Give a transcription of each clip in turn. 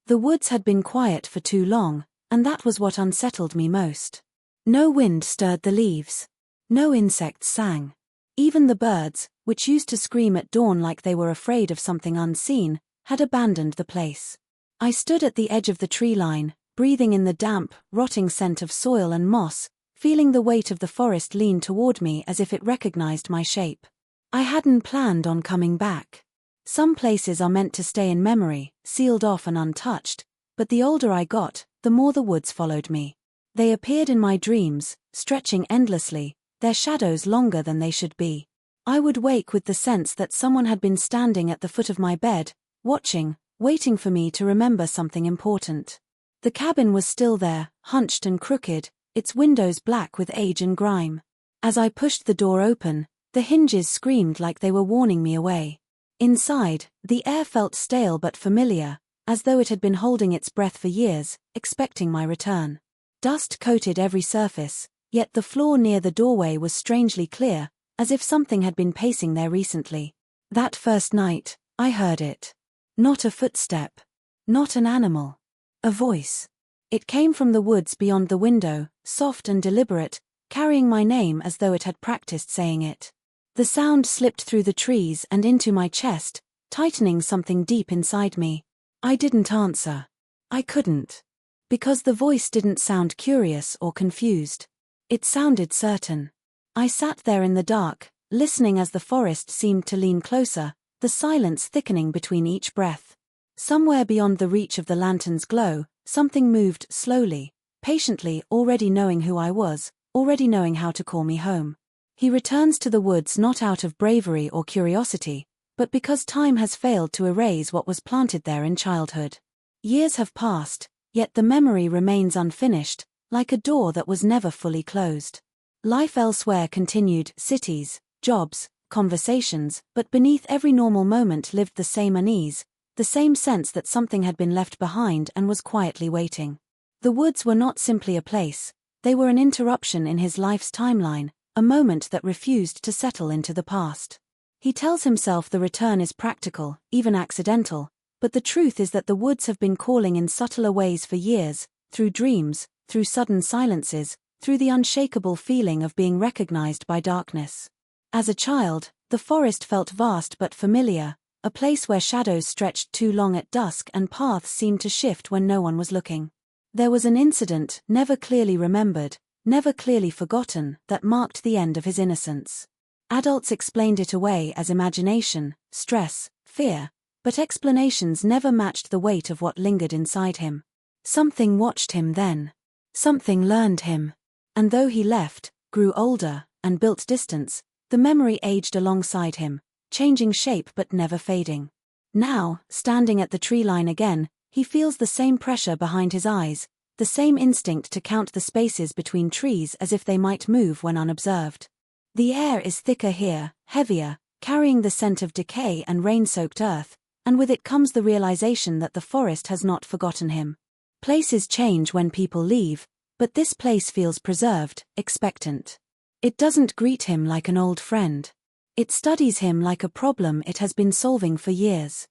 The woods had been quiet for too long, and that was what unsettled me most. No wind stirred the leaves. No insects sang. Even the birds, which used to scream at dawn like they were afraid of something unseen, had abandoned the place. I stood at the edge of the tree line, breathing in the damp, rotting scent of soil and moss, feeling the weight of the forest lean toward me as if it recognized my shape. I hadn't planned on coming back. Some places are meant to stay in memory, sealed off and untouched, but the older I got, the more the woods followed me. They appeared in my dreams, stretching endlessly, their shadows longer than they should be. I would wake with the sense that someone had been standing at the foot of my bed, watching, waiting for me to remember something important. The cabin was still there, hunched and crooked, its windows black with age and grime. As I pushed the door open, the hinges screamed like they were warning me away. Inside, the air felt stale but familiar, as though it had been holding its breath for years, expecting my return. Dust coated every surface, yet the floor near the doorway was strangely clear, as if something had been pacing there recently. That first night, I heard it. Not a footstep. Not an animal. A voice. It came from the woods beyond the window, soft and deliberate, carrying my name as though it had practiced saying it. The sound slipped through the trees and into my chest, tightening something deep inside me. I didn't answer. I couldn't. Because the voice didn't sound curious or confused. It sounded certain. I sat there in the dark, listening as the forest seemed to lean closer, the silence thickening between each breath. Somewhere beyond the reach of the lantern's glow, something moved slowly, patiently, already knowing who I was, already knowing how to call me home. He returns to the woods not out of bravery or curiosity, but because time has failed to erase what was planted there in childhood. Years have passed, yet the memory remains unfinished, like a door that was never fully closed. Life elsewhere continued, cities, jobs, conversations, but beneath every normal moment lived the same unease, the same sense that something had been left behind and was quietly waiting. The woods were not simply a place, they were an interruption in his life's timeline, a moment that refused to settle into the past. He tells himself the return is practical, even accidental, but the truth is that the woods have been calling in subtler ways for years, through dreams, through sudden silences, through the unshakable feeling of being recognized by darkness. As a child, the forest felt vast but familiar, a place where shadows stretched too long at dusk and paths seemed to shift when no one was looking. There was an incident, never clearly remembered, never clearly forgotten, that marked the end of his innocence. Adults explained it away as imagination, stress, fear, but explanations never matched the weight of what lingered inside him. Something watched him then. Something learned him. And though he left, grew older, and built distance, the memory aged alongside him, changing shape but never fading. Now, standing at the tree line again, he feels the same pressure behind his eyes, the same instinct to count the spaces between trees as if they might move when unobserved. The air is thicker here, heavier, carrying the scent of decay and rain-soaked earth, and with it comes the realization that the forest has not forgotten him. Places change when people leave, but this place feels preserved, expectant. It doesn't greet him like an old friend. It studies him like a problem it has been solving for years.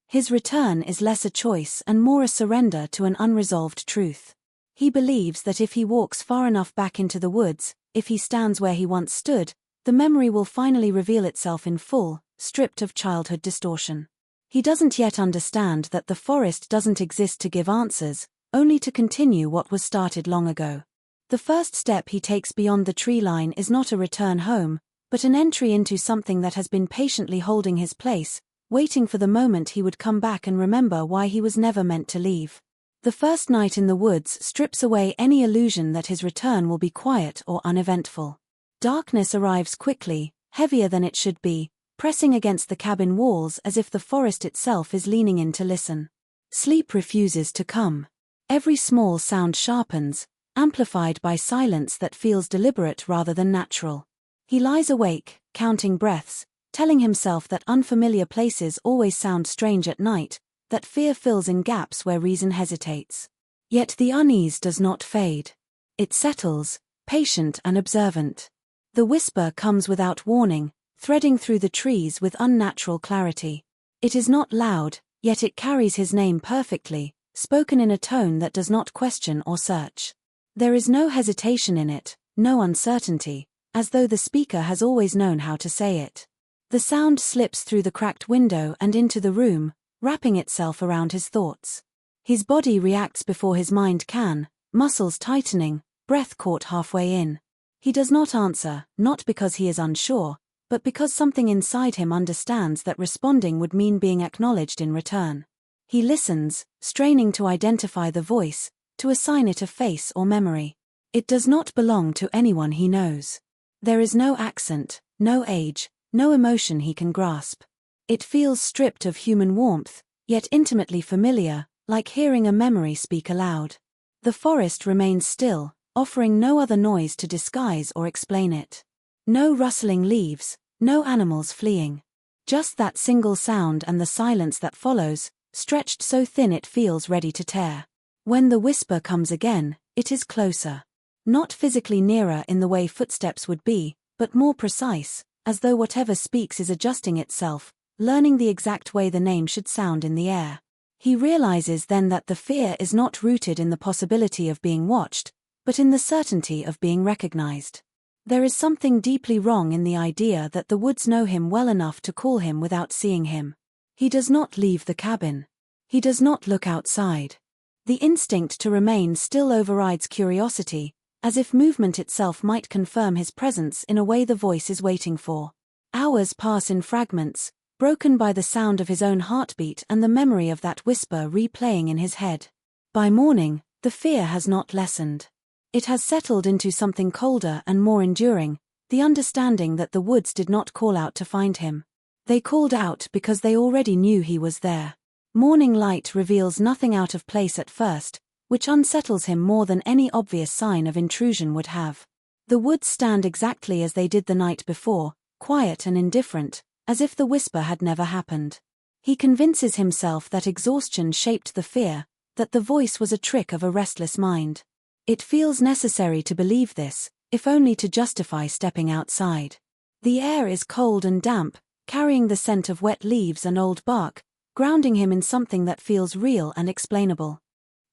His return is less a choice and more a surrender to an unresolved truth. He believes that if he walks far enough back into the woods, if he stands where he once stood, the memory will finally reveal itself in full, stripped of childhood distortion. He doesn't yet understand that the forest doesn't exist to give answers, only to continue what was started long ago. The first step he takes beyond the tree line is not a return home, but an entry into something that has been patiently holding his place, waiting for the moment he would come back and remember why he was never meant to leave. The first night in the woods strips away any illusion that his return will be quiet or uneventful. Darkness arrives quickly, heavier than it should be, pressing against the cabin walls as if the forest itself is leaning in to listen. Sleep refuses to come. Every small sound sharpens, amplified by silence that feels deliberate rather than natural. He lies awake, counting breaths, telling himself that unfamiliar places always sound strange at night, that fear fills in gaps where reason hesitates. Yet the unease does not fade. It settles, patient and observant. The whisper comes without warning, threading through the trees with unnatural clarity. It is not loud, yet it carries his name perfectly, spoken in a tone that does not question or search. There is no hesitation in it, no uncertainty, as though the speaker has always known how to say it. The sound slips through the cracked window and into the room, wrapping itself around his thoughts. His body reacts before his mind can, muscles tightening, breath caught halfway in. He does not answer, not because he is unsure, but because something inside him understands that responding would mean being acknowledged in return. He listens, straining to identify the voice, to assign it a face or memory. It does not belong to anyone he knows. There is no accent, no age, no emotion he can grasp. It feels stripped of human warmth, yet intimately familiar, like hearing a memory speak aloud. The forest remains still, offering no other noise to disguise or explain it. No rustling leaves, no animals fleeing. Just that single sound and the silence that follows, stretched so thin it feels ready to tear. When the whisper comes again, it is closer. Not physically nearer in the way footsteps would be, but more precise, as though whatever speaks is adjusting itself, learning the exact way the name should sound in the air. He realizes then that the fear is not rooted in the possibility of being watched, but in the certainty of being recognized. There is something deeply wrong in the idea that the woods know him well enough to call him without seeing him. He does not leave the cabin. He does not look outside. The instinct to remain still overrides curiosity, as if movement itself might confirm his presence in a way the voice is waiting for. Hours pass in fragments, broken by the sound of his own heartbeat and the memory of that whisper replaying in his head. By morning, the fear has not lessened. It has settled into something colder and more enduring, the understanding that the woods did not call out to find him. They called out because they already knew he was there. Morning light reveals nothing out of place at first, which unsettles him more than any obvious sign of intrusion would have. The woods stand exactly as they did the night before, quiet and indifferent, as if the whisper had never happened. He convinces himself that exhaustion shaped the fear, that the voice was a trick of a restless mind. It feels necessary to believe this, if only to justify stepping outside. The air is cold and damp, carrying the scent of wet leaves and old bark, grounding him in something that feels real and explainable.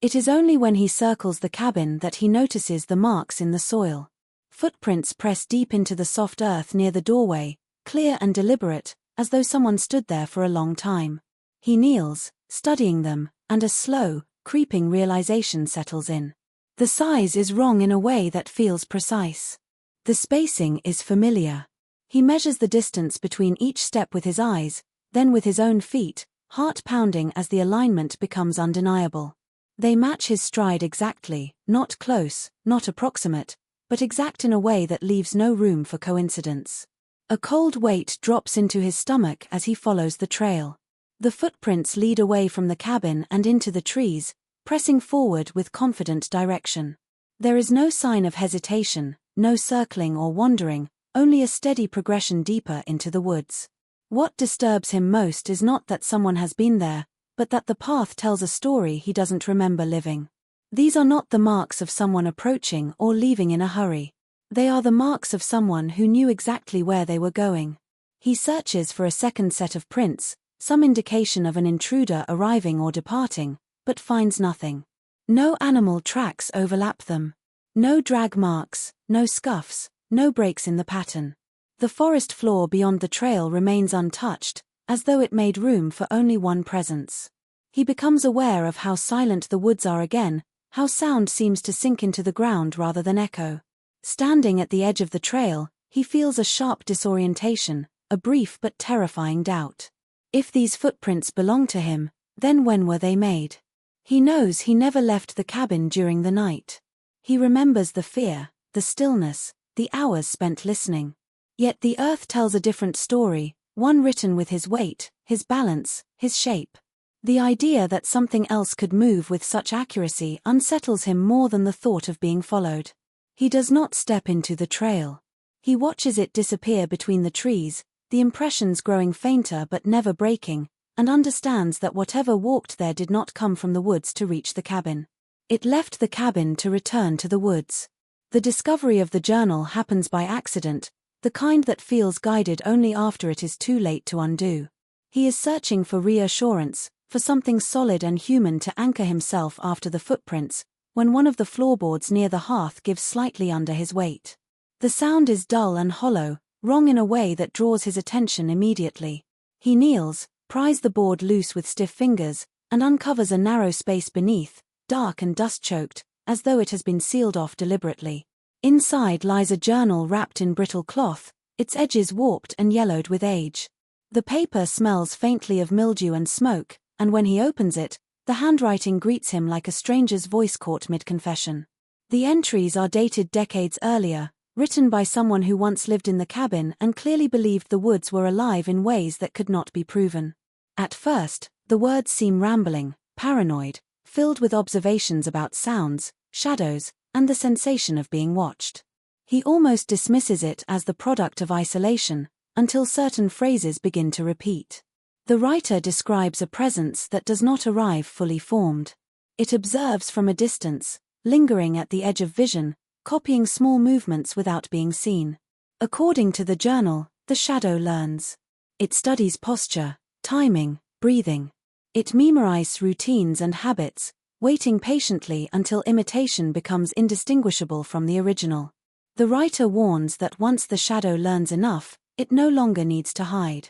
It is only when he circles the cabin that he notices the marks in the soil. Footprints press deep into the soft earth near the doorway, clear and deliberate, as though someone stood there for a long time. He kneels, studying them, and a slow, creeping realization settles in. The size is wrong in a way that feels precise. The spacing is familiar. He measures the distance between each step with his eyes, then with his own feet, heart pounding as the alignment becomes undeniable. They match his stride exactly, not close, not approximate, but exact in a way that leaves no room for coincidence. A cold weight drops into his stomach as he follows the trail. The footprints lead away from the cabin and into the trees, pressing forward with confident direction. There is no sign of hesitation, no circling or wandering, only a steady progression deeper into the woods. What disturbs him most is not that someone has been there, but that the path tells a story he doesn't remember living. These are not the marks of someone approaching or leaving in a hurry. They are the marks of someone who knew exactly where they were going. He searches for a second set of prints, some indication of an intruder arriving or departing, but finds nothing. No animal tracks overlap them. No drag marks, no scuffs, no breaks in the pattern. The forest floor beyond the trail remains untouched, as though it made room for only one presence. He becomes aware of how silent the woods are again, how sound seems to sink into the ground rather than echo. Standing at the edge of the trail, he feels a sharp disorientation, a brief but terrifying doubt. If these footprints belong to him, then when were they made? He knows he never left the cabin during the night. He remembers the fear, the stillness, the hours spent listening. Yet the earth tells a different story, one written with his weight, his balance, his shape. The idea that something else could move with such accuracy unsettles him more than the thought of being followed. He does not step into the trail. He watches it disappear between the trees, the impressions growing fainter but never breaking, and understands that whatever walked there did not come from the woods to reach the cabin. It left the cabin to return to the woods. The discovery of the journal happens by accident, the kind that feels guided only after it is too late to undo. He is searching for reassurance, for something solid and human to anchor himself after the footprints, when one of the floorboards near the hearth gives slightly under his weight. The sound is dull and hollow, wrong in a way that draws his attention immediately. He kneels, pries the board loose with stiff fingers, and uncovers a narrow space beneath, dark and dust-choked, as though it has been sealed off deliberately. Inside lies a journal wrapped in brittle cloth, its edges warped and yellowed with age. The paper smells faintly of mildew and smoke, and when he opens it, the handwriting greets him like a stranger's voice caught mid-confession. The entries are dated decades earlier, written by someone who once lived in the cabin and clearly believed the woods were alive in ways that could not be proven. At first, the words seem rambling, paranoid, filled with observations about sounds, shadows, and the sensation of being watched. He almost dismisses it as the product of isolation, until certain phrases begin to repeat. The writer describes a presence that does not arrive fully formed. It observes from a distance, lingering at the edge of vision, copying small movements without being seen. According to the journal, the shadow learns. It studies posture, timing, breathing. It memorizes routines and habits, waiting patiently until imitation becomes indistinguishable from the original. The writer warns that once the shadow learns enough, it no longer needs to hide.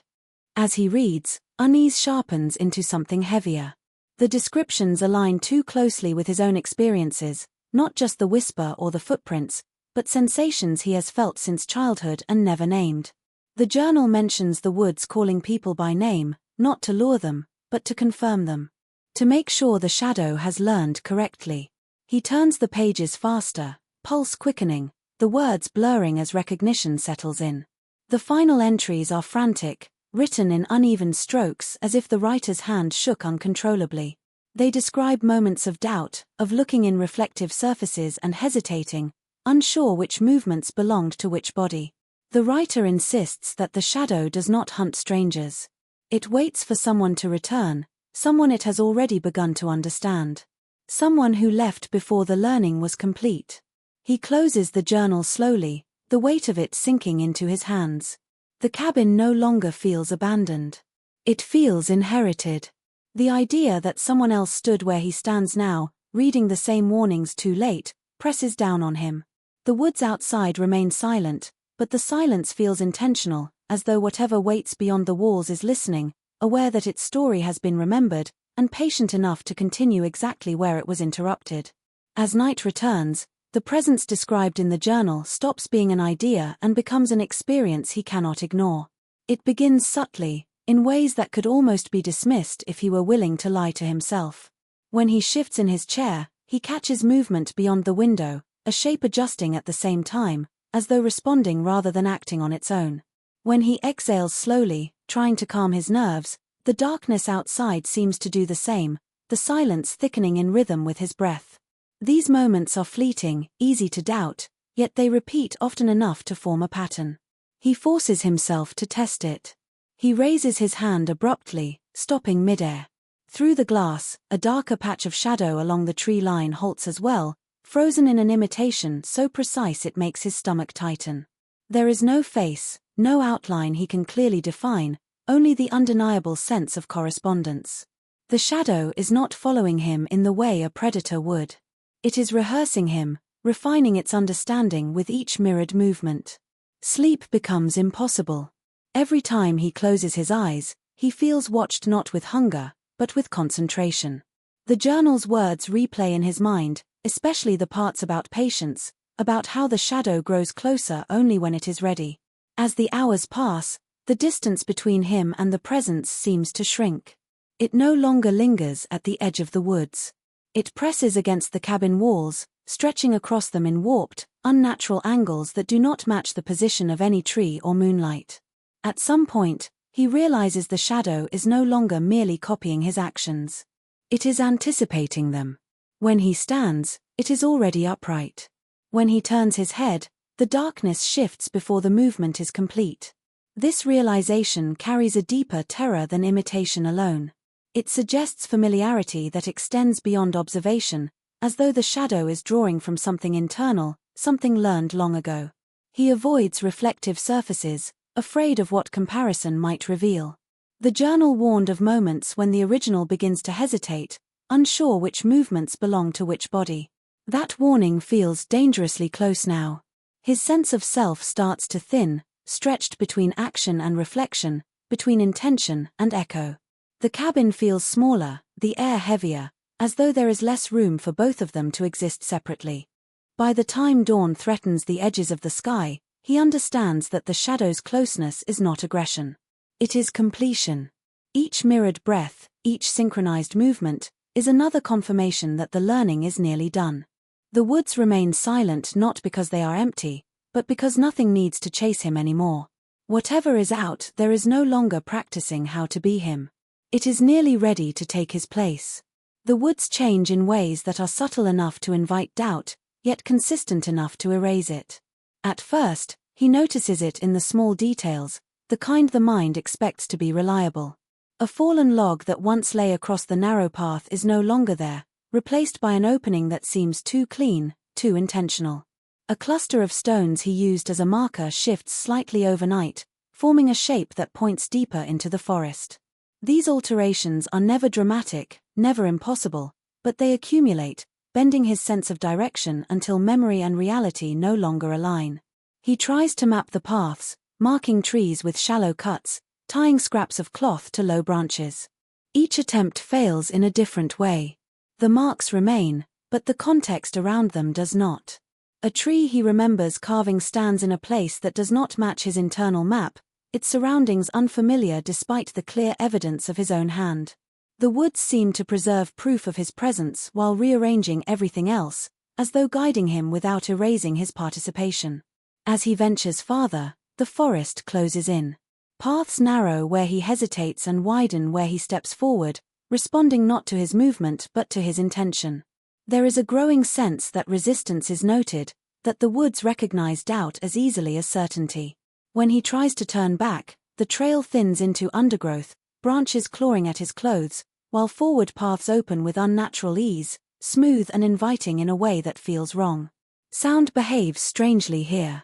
As he reads, unease sharpens into something heavier. The descriptions align too closely with his own experiences, not just the whisper or the footprints, but sensations he has felt since childhood and never named. The journal mentions the woods calling people by name, not to lure them, but to confirm them. To make sure the shadow has learned correctly. He turns the pages faster, pulse quickening, the words blurring as recognition settles in. The final entries are frantic, written in uneven strokes as if the writer's hand shook uncontrollably. They describe moments of doubt, of looking in reflective surfaces and hesitating, unsure which movements belonged to which body. The writer insists that the shadow does not hunt strangers. It waits for someone to return, someone it has already begun to understand. Someone who left before the learning was complete. He closes the journal slowly, the weight of it sinking into his hands. The cabin no longer feels abandoned. It feels inherited. The idea that someone else stood where he stands now, reading the same warnings too late, presses down on him. The woods outside remain silent, but the silence feels intentional, as though whatever waits beyond the walls is listening, aware that its story has been remembered, and patient enough to continue exactly where it was interrupted. As night returns, the presence described in the journal stops being an idea and becomes an experience he cannot ignore. It begins subtly, in ways that could almost be dismissed if he were willing to lie to himself. When he shifts in his chair, he catches movement beyond the window, a shape adjusting at the same time, as though responding rather than acting on its own. When he exhales slowly, trying to calm his nerves, the darkness outside seems to do the same, the silence thickening in rhythm with his breath. These moments are fleeting, easy to doubt, yet they repeat often enough to form a pattern. He forces himself to test it. He raises his hand abruptly, stopping midair. Through the glass, a darker patch of shadow along the tree line halts as well, frozen in an imitation so precise it makes his stomach tighten. There is no face, no outline he can clearly define, only the undeniable sense of correspondence. The shadow is not following him in the way a predator would. It is rehearsing him, refining its understanding with each mirrored movement. Sleep becomes impossible. Every time he closes his eyes, he feels watched not with hunger, but with concentration. The journal's words replay in his mind, especially the parts about patience, about how the shadow grows closer only when it is ready. As the hours pass, the distance between him and the presence seems to shrink. It no longer lingers at the edge of the woods. It presses against the cabin walls, stretching across them in warped, unnatural angles that do not match the position of any tree or moonlight. At some point, he realizes the shadow is no longer merely copying his actions. It is anticipating them. When he stands, it is already upright. When he turns his head, the darkness shifts before the movement is complete. This realization carries a deeper terror than imitation alone. It suggests familiarity that extends beyond observation, as though the shadow is drawing from something internal, something learned long ago. He avoids reflective surfaces, afraid of what comparison might reveal. The journal warned of moments when the original begins to hesitate, unsure which movements belong to which body. That warning feels dangerously close now. His sense of self starts to thin, stretched between action and reflection, between intention and echo. The cabin feels smaller, the air heavier, as though there is less room for both of them to exist separately. By the time dawn threatens the edges of the sky, he understands that the shadow's closeness is not aggression. It is completion. Each mirrored breath, each synchronized movement, is another confirmation that the learning is nearly done. The woods remain silent not because they are empty, but because nothing needs to chase him anymore. Whatever is out there is no longer practicing how to be him. It is nearly ready to take his place. The woods change in ways that are subtle enough to invite doubt, yet consistent enough to erase it. At first, he notices it in the small details, the kind the mind expects to be reliable. A fallen log that once lay across the narrow path is no longer there, replaced by an opening that seems too clean, too intentional. A cluster of stones he used as a marker shifts slightly overnight, forming a shape that points deeper into the forest. These alterations are never dramatic, never impossible, but they accumulate, bending his sense of direction until memory and reality no longer align. He tries to map the paths, marking trees with shallow cuts, tying scraps of cloth to low branches. Each attempt fails in a different way. The marks remain, but the context around them does not. A tree he remembers carving stands in a place that does not match his internal map, its surroundings unfamiliar despite the clear evidence of his own hand. The woods seem to preserve proof of his presence while rearranging everything else, as though guiding him without erasing his participation. As he ventures farther, the forest closes in. Paths narrow where he hesitates and widen where he steps forward, responding not to his movement but to his intention. There is a growing sense that resistance is noted, that the woods recognize doubt as easily as certainty. When he tries to turn back, the trail thins into undergrowth, branches clawing at his clothes, while forward paths open with unnatural ease, smooth and inviting in a way that feels wrong. Sound behaves strangely here.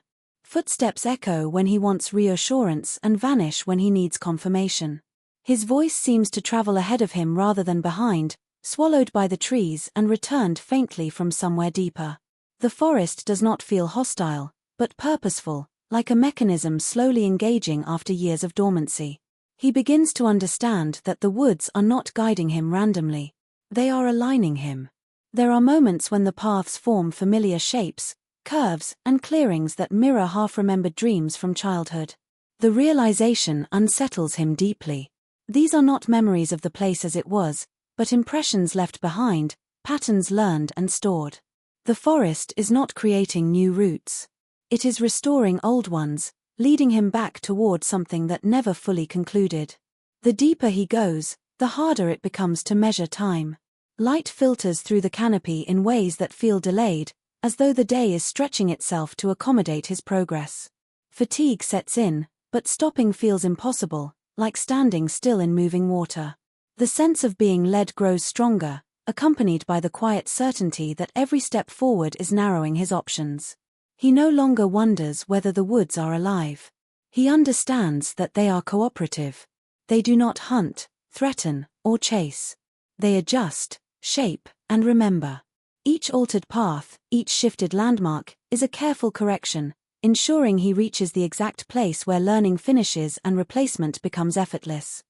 Footsteps echo when he wants reassurance and vanish when he needs confirmation. His voice seems to travel ahead of him rather than behind, swallowed by the trees and returned faintly from somewhere deeper. The forest does not feel hostile, but purposeful, like a mechanism slowly engaging after years of dormancy. He begins to understand that the woods are not guiding him randomly. They are aligning him. There are moments when the paths form familiar shapes, curves, and clearings that mirror half-remembered dreams from childhood. The realization unsettles him deeply. These are not memories of the place as it was, but impressions left behind, patterns learned and stored. The forest is not creating new roots. It is restoring old ones, leading him back toward something that never fully concluded. The deeper he goes, the harder it becomes to measure time. Light filters through the canopy in ways that feel delayed, as though the day is stretching itself to accommodate his progress. Fatigue sets in, but stopping feels impossible, like standing still in moving water. The sense of being led grows stronger, accompanied by the quiet certainty that every step forward is narrowing his options. He no longer wonders whether the woods are alive. He understands that they are cooperative. They do not hunt, threaten, or chase. They adjust, shape, and remember. Each altered path, each shifted landmark, is a careful correction, ensuring he reaches the exact place where learning finishes and replacement becomes effortless.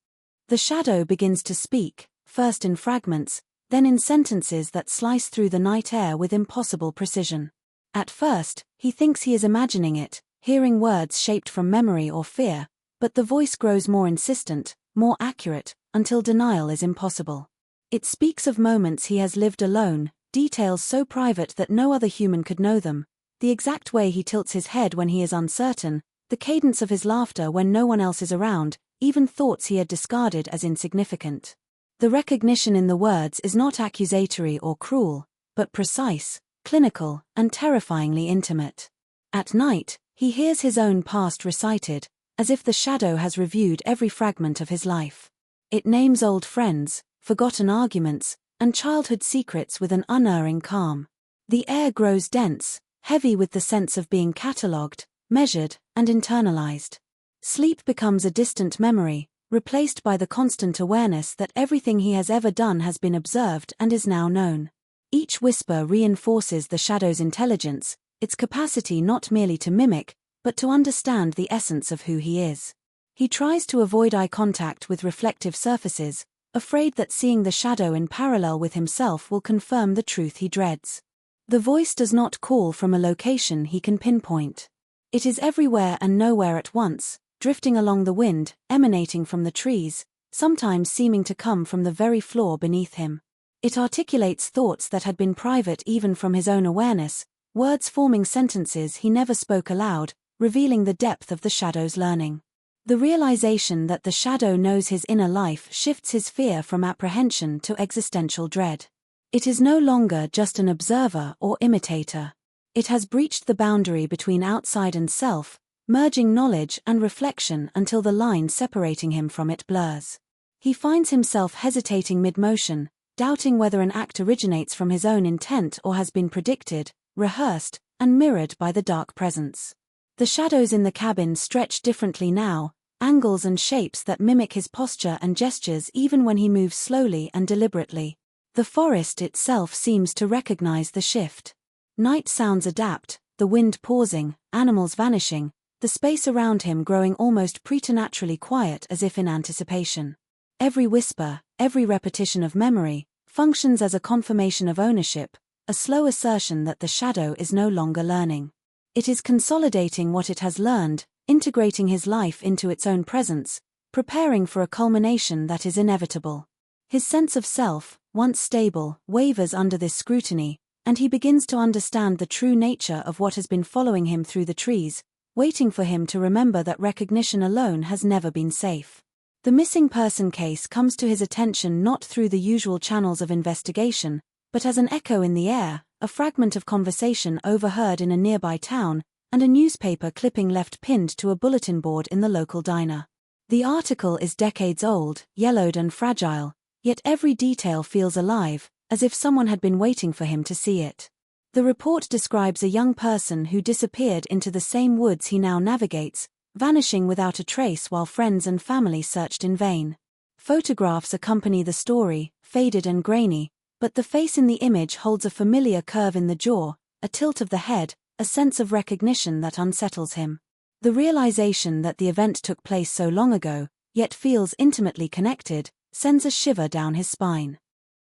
The shadow begins to speak, first in fragments, then in sentences that slice through the night air with impossible precision. At first, he thinks he is imagining it, hearing words shaped from memory or fear, but the voice grows more insistent, more accurate, until denial is impossible. It speaks of moments he has lived alone, details so private that no other human could know them, the exact way he tilts his head when he is uncertain, the cadence of his laughter when no one else is around, even thoughts he had discarded as insignificant. The recognition in the words is not accusatory or cruel, but precise, clinical, and terrifyingly intimate. At night, he hears his own past recited, as if the shadow has reviewed every fragment of his life. It names old friends, forgotten arguments, and childhood secrets with an unerring calm. The air grows dense, heavy with the sense of being catalogued, measured, and internalized. Sleep becomes a distant memory, replaced by the constant awareness that everything he has ever done has been observed and is now known. Each whisper reinforces the shadow's intelligence, its capacity not merely to mimic, but to understand the essence of who he is. He tries to avoid eye contact with reflective surfaces, afraid that seeing the shadow in parallel with himself will confirm the truth he dreads. The voice does not call from a location he can pinpoint. It is everywhere and nowhere at once, drifting along the wind, emanating from the trees, sometimes seeming to come from the very floor beneath him. It articulates thoughts that had been private even from his own awareness, words forming sentences he never spoke aloud, revealing the depth of the shadow's learning. The realization that the shadow knows his inner life shifts his fear from apprehension to existential dread. It is no longer just an observer or imitator. It has breached the boundary between outside and self, merging knowledge and reflection until the line separating him from it blurs. He finds himself hesitating mid-motion, doubting whether an act originates from his own intent or has been predicted, rehearsed, and mirrored by the dark presence. The shadows in the cabin stretch differently now, angles and shapes that mimic his posture and gestures even when he moves slowly and deliberately. The forest itself seems to recognize the shift. Night sounds adapt, the wind pausing, animals vanishing, the space around him growing almost preternaturally quiet as if in anticipation. Every whisper, every repetition of memory, functions as a confirmation of ownership, a slow assertion that the shadow is no longer learning. It is consolidating what it has learned, integrating his life into its own presence, preparing for a culmination that is inevitable. His sense of self, once stable, wavers under this scrutiny, and he begins to understand the true nature of what has been following him through the trees, waiting for him to remember that recognition alone has never been safe. The missing person case comes to his attention not through the usual channels of investigation, but as an echo in the air, a fragment of conversation overheard in a nearby town, and a newspaper clipping left pinned to a bulletin board in the local diner. The article is decades old, yellowed and fragile, yet every detail feels alive, as if someone had been waiting for him to see it. The report describes a young person who disappeared into the same woods he now navigates, vanishing without a trace while friends and family searched in vain. Photographs accompany the story, faded and grainy, but the face in the image holds a familiar curve in the jaw, a tilt of the head, a sense of recognition that unsettles him. The realization that the event took place so long ago, yet feels intimately connected, sends a shiver down his spine.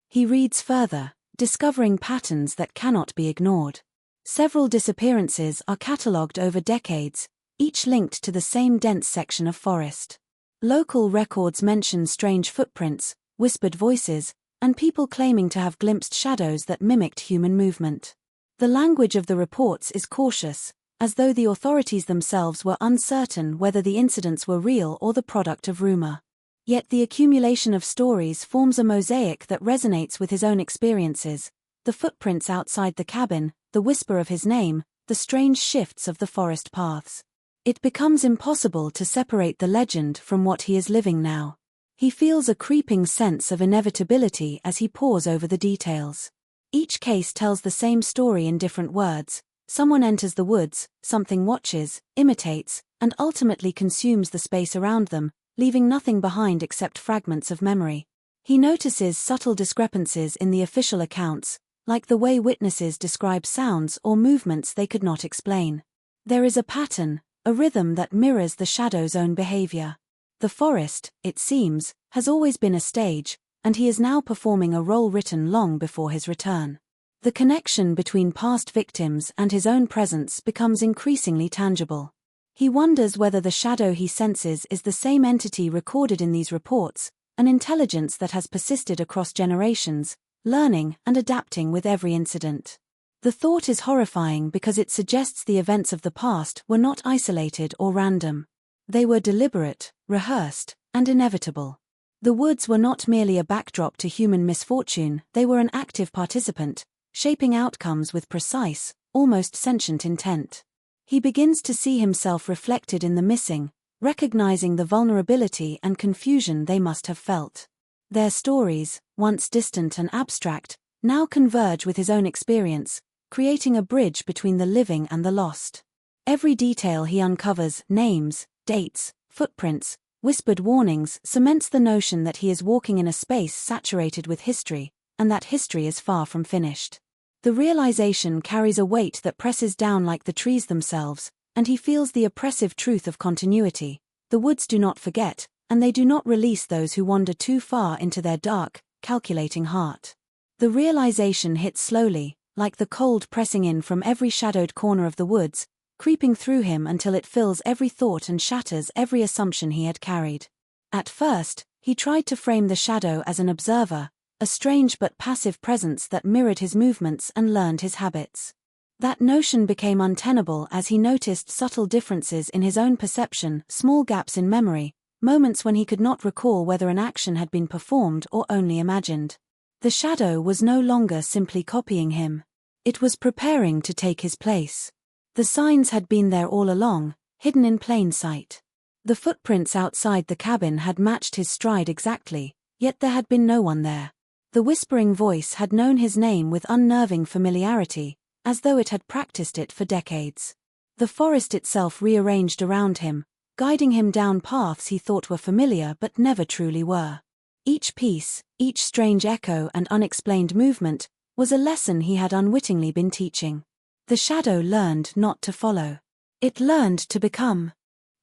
He reads further, discovering patterns that cannot be ignored. Several disappearances are catalogued over decades, each linked to the same dense section of forest. Local records mention strange footprints, whispered voices, and people claiming to have glimpsed shadows that mimicked human movement. The language of the reports is cautious, as though the authorities themselves were uncertain whether the incidents were real or the product of rumor. Yet the accumulation of stories forms a mosaic that resonates with his own experiences: the footprints outside the cabin, the whisper of his name, the strange shifts of the forest paths. It becomes impossible to separate the legend from what he is living now. He feels a creeping sense of inevitability as he pores over the details. Each case tells the same story in different words. Someone enters the woods, something watches, imitates, and ultimately consumes the space around them, leaving nothing behind except fragments of memory. He notices subtle discrepancies in the official accounts, like the way witnesses describe sounds or movements they could not explain. There is a pattern, a rhythm that mirrors the shadow's own behavior. The forest, it seems, has always been a stage, and he is now performing a role written long before his return. The connection between past victims and his own presence becomes increasingly tangible. He wonders whether the shadow he senses is the same entity recorded in these reports, an intelligence that has persisted across generations, learning and adapting with every incident. The thought is horrifying because it suggests the events of the past were not isolated or random. They were deliberate, rehearsed, and inevitable. The woods were not merely a backdrop to human misfortune, they were an active participant, shaping outcomes with precise, almost sentient intent. He begins to see himself reflected in the missing, recognizing the vulnerability and confusion they must have felt. Their stories, once distant and abstract, now converge with his own experience, creating a bridge between the living and the lost. Every detail he uncovers, names, dates, footprints, whispered warnings cements the notion that he is walking in a space saturated with history, and that history is far from finished. The realization carries a weight that presses down like the trees themselves, and he feels the oppressive truth of continuity. The woods do not forget, and they do not release those who wander too far into their dark, calculating heart. The realization hits slowly, like the cold pressing in from every shadowed corner of the woods, creeping through him until it fills every thought and shatters every assumption he had carried. At first, he tried to frame the shadow as an observer, a strange but passive presence that mirrored his movements and learned his habits. That notion became untenable as he noticed subtle differences in his own perception, small gaps in memory, moments when he could not recall whether an action had been performed or only imagined. The shadow was no longer simply copying him. It was preparing to take his place. The signs had been there all along, hidden in plain sight. The footprints outside the cabin had matched his stride exactly, yet there had been no one there. The whispering voice had known his name with unnerving familiarity, as though it had practiced it for decades. The forest itself rearranged around him, guiding him down paths he thought were familiar but never truly were. Each piece, each strange echo and unexplained movement, was a lesson he had unwittingly been teaching. The shadow learned not to follow. It learned to become.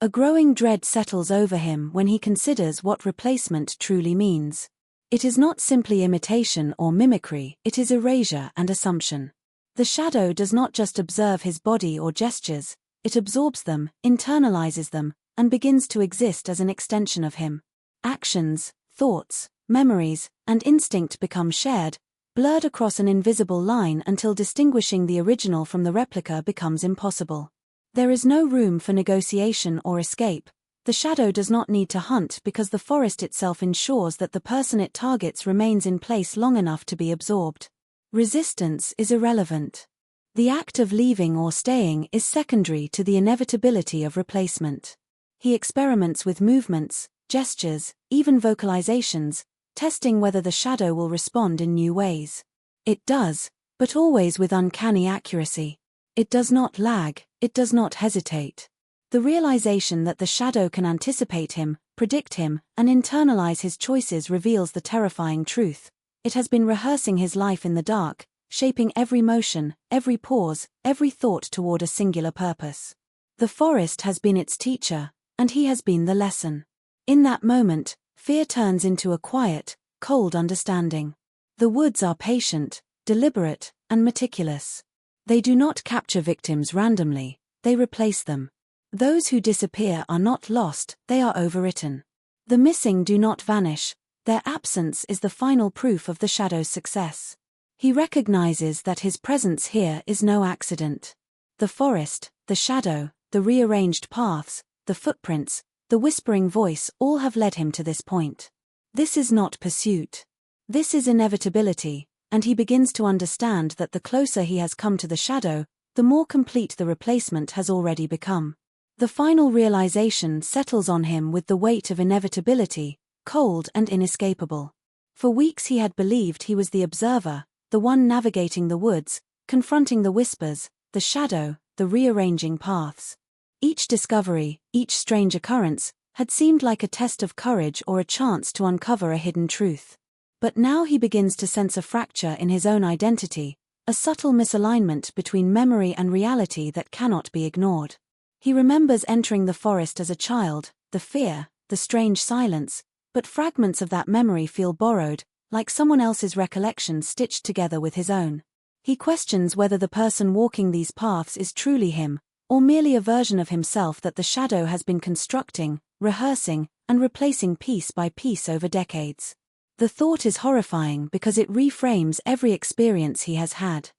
A growing dread settles over him when he considers what replacement truly means. It is not simply imitation or mimicry, it is erasure and assumption. The shadow does not just observe his body or gestures, it absorbs them, internalizes them, and begins to exist as an extension of him. Actions, thoughts, memories, and instinct become shared, blurred across an invisible line until distinguishing the original from the replica becomes impossible. There is no room for negotiation or escape. The shadow does not need to hunt because the forest itself ensures that the person it targets remains in place long enough to be absorbed. Resistance is irrelevant. The act of leaving or staying is secondary to the inevitability of replacement. He experiments with movements, gestures, even vocalizations, testing whether the shadow will respond in new ways. It does, but always with uncanny accuracy. It does not lag, it does not hesitate. The realization that the shadow can anticipate him, predict him, and internalize his choices reveals the terrifying truth. It has been rehearsing his life in the dark, shaping every motion, every pause, every thought toward a singular purpose. The forest has been its teacher, and he has been the lesson. In that moment, fear turns into a quiet, cold understanding. The woods are patient, deliberate, and meticulous. They do not capture victims randomly, they replace them. Those who disappear are not lost, they are overwritten. The missing do not vanish, their absence is the final proof of the shadow's success. He recognizes that his presence here is no accident. The forest, the shadow, the rearranged paths, the footprints, the whispering voice all have led him to this point. This is not pursuit. This is inevitability, and he begins to understand that the closer he has come to the shadow, the more complete the replacement has already become. The final realization settles on him with the weight of inevitability, cold and inescapable. For weeks he had believed he was the observer, the one navigating the woods, confronting the whispers, the shadow, the rearranging paths. Each discovery, each strange occurrence, had seemed like a test of courage or a chance to uncover a hidden truth. But now he begins to sense a fracture in his own identity, a subtle misalignment between memory and reality that cannot be ignored. He remembers entering the forest as a child, the fear, the strange silence, but fragments of that memory feel borrowed, like someone else's recollection stitched together with his own. He questions whether the person walking these paths is truly him, or merely a version of himself that the shadow has been constructing, rehearsing, and replacing piece by piece over decades. The thought is horrifying because it reframes every experience he has had.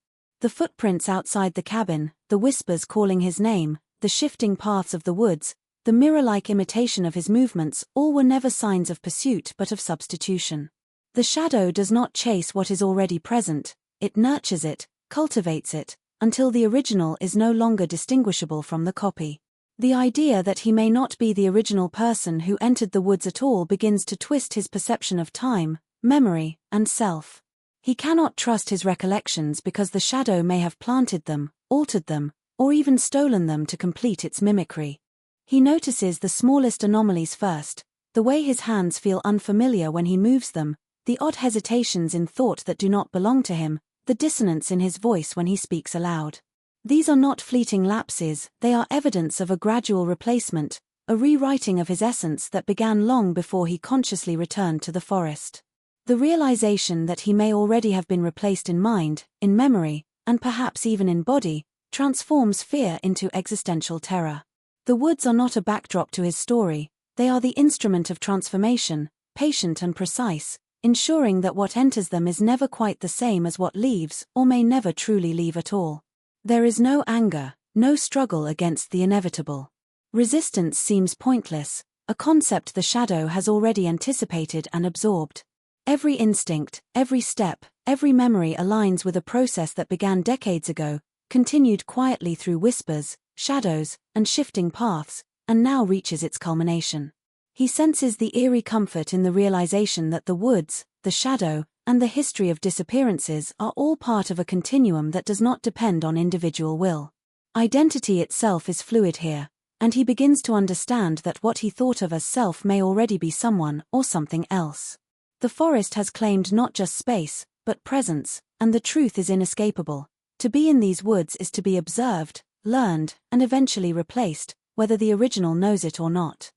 The footprints outside the cabin, the whispers calling his name, the shifting paths of the woods, the mirror-like imitation of his movements, all were never signs of pursuit but of substitution. The shadow does not chase what is already present, it nurtures it, cultivates it, until the original is no longer distinguishable from the copy. The idea that he may not be the original person who entered the woods at all begins to twist his perception of time, memory, and self. He cannot trust his recollections because the shadow may have planted them, altered them, or even stolen them to complete its mimicry. He notices the smallest anomalies first, the way his hands feel unfamiliar when he moves them, the odd hesitations in thought that do not belong to him, the dissonance in his voice when he speaks aloud. These are not fleeting lapses, they are evidence of a gradual replacement, a rewriting of his essence that began long before he consciously returned to the forest. The realization that he may already have been replaced in mind, in memory, and perhaps even in body, transforms fear into existential terror. The woods are not a backdrop to his story, they are the instrument of transformation, patient and precise, ensuring that what enters them is never quite the same as what leaves, or may never truly leave at all. There is no anger, no struggle against the inevitable. Resistance seems pointless, a concept the shadow has already anticipated and absorbed. Every instinct, every step, every memory aligns with a process that began decades ago, continued quietly through whispers, shadows, and shifting paths, and now reaches its culmination. He senses the eerie comfort in the realization that the woods, the shadow, and the history of disappearances are all part of a continuum that does not depend on individual will. Identity itself is fluid here, and he begins to understand that what he thought of as self may already be someone or something else. The forest has claimed not just space, but presence, and the truth is inescapable. To be in these woods is to be observed, learned, and eventually replaced, whether the original knows it or not.